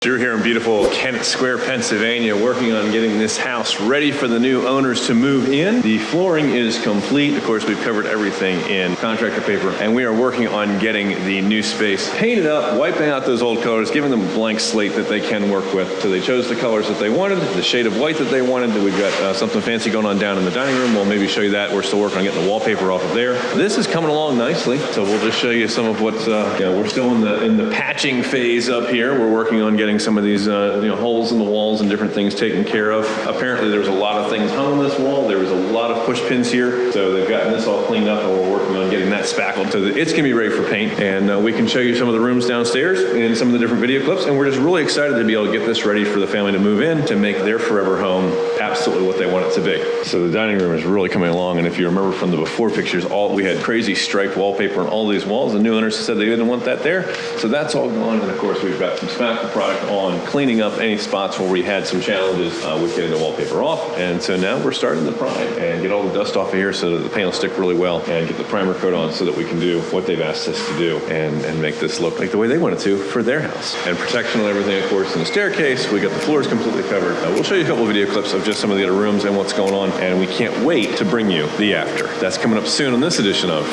Drew here in beautiful Kennett Square, Pennsylvania, working on getting this house ready for the new owners to move in. The flooring is complete. Of course, we've covered everything in contractor paper, and we are working on getting the new space painted up, wiping out those old colors, giving them a blank slate that they can work with. So they chose the colors that they wanted, the shade of white that they wanted. We've got something fancy going on down in the dining room. We'll maybe show you that. We're still working on getting the wallpaper off of there. This is coming along nicely, so we'll just show you some of what's, we're still in the patching phase up here. We're working on getting some of these holes in the walls and different things taken care of. Apparently there's a lot of things hung on this wall. There was a lot of push pins here, so they've gotten this all cleaned up, and we're working on getting that spackled so that it's gonna be ready for paint. And we can show you some of the rooms downstairs and some of the different video clips, and we're just really excited to be able to get this ready for the family to move in, to make their forever home absolutely what they want it to be. So the dining room is really coming along, and if you remember from the before pictures, we had crazy striped wallpaper on all these walls. The new owners said they didn't want that there, so that's all gone. And of course we've got some spackle product on, cleaning up any spots where we had some challenges with getting the wallpaper off. And so now we're starting to prime and get all the dust off of here so that the paint will stick really well, and get the primer coat on so that we can do what they've asked us to do and make this look like the way they want it to for their house. And protection on everything, of course, in the staircase. We got the floors completely covered. We'll show you a couple of video clips of just some of the other rooms and what's going on, and we can't wait to bring you the after. That's coming up soon on this edition of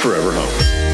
Forever Home.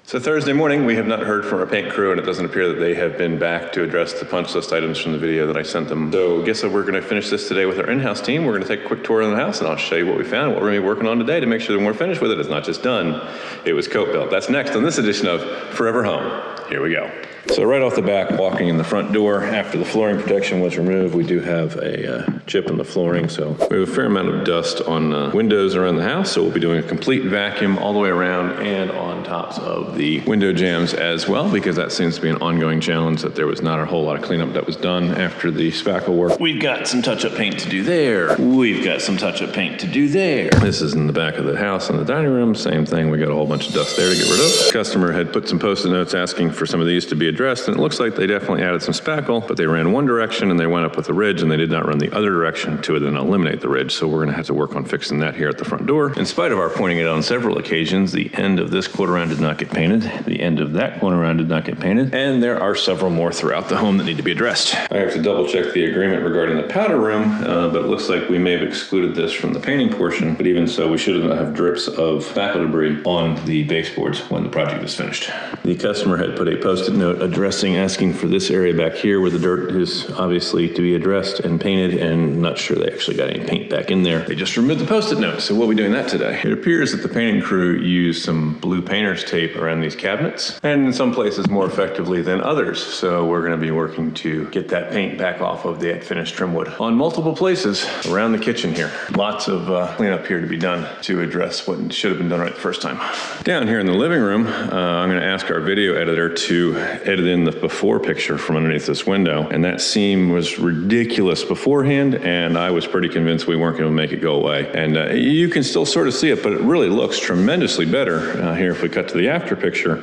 So Thursday morning, we have not heard from our paint crew, and it doesn't appear that they have been back to address the punch list items from the video that I sent them. So I guess we're gonna finish this today with our in-house team. We're gonna take a quick tour of the house, and I'll show you what we found, what we're gonna be working on today to make sure that when we're finished with it, it's not just done, it was coat built. That's next on this edition of Forever Home. Here we go. So right off the back, walking in the front door, after the flooring protection was removed, we do have a chip in the flooring. So we have a fair amount of dust on windows around the house. So we'll be doing a complete vacuum all the way around and on tops of the window jambs as well, because that seems to be an ongoing challenge, that there was not a whole lot of cleanup that was done after the spackle work. We've got some touch-up paint to do there. We've got some touch-up paint to do there. This is in the back of the house in the dining room. Same thing. We got a whole bunch of dust there to get rid of. The customer had put some post-it notes asking for some of these to be addressed, and it looks like they definitely added some spackle, but they ran one direction and they went up with the ridge, and they did not run the other direction to then eliminate the ridge. So we're gonna have to work on fixing that here at the front door. In spite of our pointing it out on several occasions, the end of this quarter round did not get painted. The end of that corner round did not get painted. And there are several more throughout the home that need to be addressed. I have to double check the agreement regarding the powder room, but it looks like we may have excluded this from the painting portion, but even so, we should have drips of spackle debris on the baseboards when the project is finished. The customer had put a post-it note asking for this area back here where the dirt is obviously to be addressed and painted, and not sure they actually got any paint back in there. They just removed the post-it note, so we'll be doing that today. It appears that the painting crew used some blue painter's tape around these cabinets, and in some places more effectively than others. So we're gonna be working to get that paint back off of the finished trim wood on multiple places around the kitchen here. Lots of cleanup here to be done to address what should have been done right the first time. Down here in the living room, I'm gonna ask our video editor to edit in the before picture from underneath this window, and that seam was ridiculous beforehand, and I was pretty convinced we weren't going to make it go away. And you can still sort of see it, but it really looks tremendously better here if we cut to the after picture.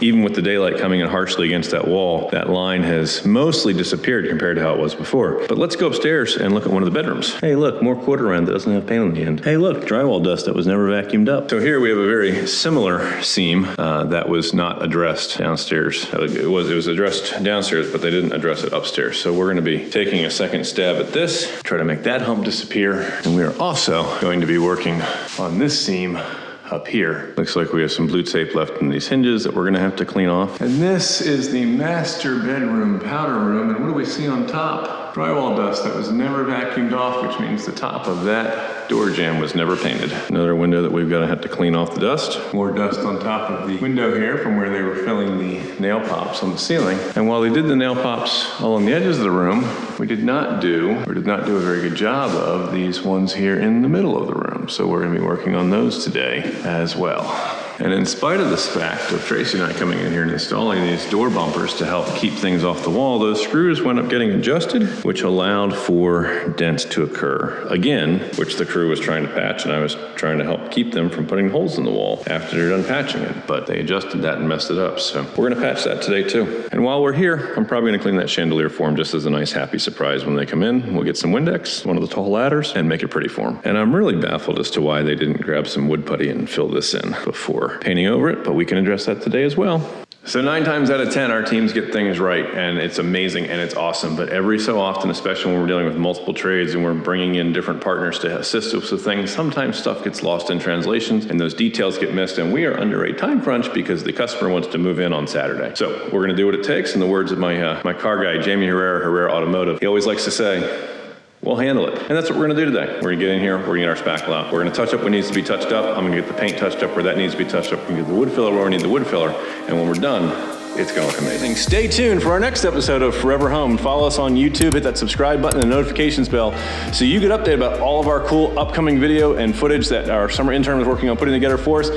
Even with the daylight coming in harshly against that wall, that line has mostly disappeared compared to how it was before. But let's go upstairs and look at one of the bedrooms. Hey look, more quarter round that doesn't have paint on the end. Hey look, drywall dust that was never vacuumed up. So here we have a very similar seam that was not addressed downstairs. It was addressed downstairs, but they didn't address it upstairs. So we're going to be taking a second stab at this, try to make that hump disappear. And we are also going to be working on this seam up here. Looks like we have some blue tape left in these hinges that we're going to have to clean off. And this is the master bedroom powder room. And what do we see on top? Drywall dust that was never vacuumed off, which means the top of that door jamb was never painted. Another window that we've got to have to clean off the dust. More dust on top of the window here from where they were filling the nail pops on the ceiling. And while they did the nail pops along the edges of the room, we did not do a very good job of these ones here in the middle of the room. So we're going to be working on those today as well. And in spite of the fact of Tracy and I coming in here and installing these door bumpers to help keep things off the wall, those screws wound up getting adjusted, which allowed for dents to occur. Again, which the crew was trying to patch, and I was trying to help keep them from putting holes in the wall after they're done patching it. But they adjusted that and messed it up. So we're gonna patch that today too. And while we're here, I'm probably gonna clean that chandelier for them just as a nice happy surprise when they come in. We'll get some Windex, one of the tall ladders, and make it pretty for them. And I'm really baffled as to why they didn't grab some wood putty and fill this in before painting over it, but we can address that today as well. So 9 times out of 10, our teams get things right, and it's amazing and it's awesome. But every so often, especially when we're dealing with multiple trades and we're bringing in different partners to assist us with things, sometimes stuff gets lost in translations and those details get missed, and we are under a time crunch because the customer wants to move in on Saturday. So we're gonna do what it takes. In the words of my car guy, Jamie Herrera Automotive, he always likes to say, we'll handle it. And that's what we're gonna do today. We're gonna get in here, we're gonna get our spackle out. We're gonna touch up what needs to be touched up. I'm gonna get the paint touched up where that needs to be touched up. We're gonna get the wood filler where we need the wood filler. And when we're done, it's gonna look amazing. Stay tuned for our next episode of Forever Home. Follow us on YouTube, hit that subscribe button and notifications bell so you get updated about all of our cool upcoming video and footage that our summer intern is working on putting together for us.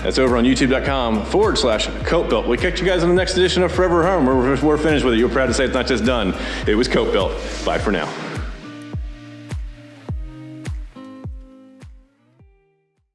That's over on youtube.com/Cope Built. We'll catch you guys on the next edition of Forever Home. We're finished with it. You're proud to say it's not just done. It was Cope Built. Bye for now.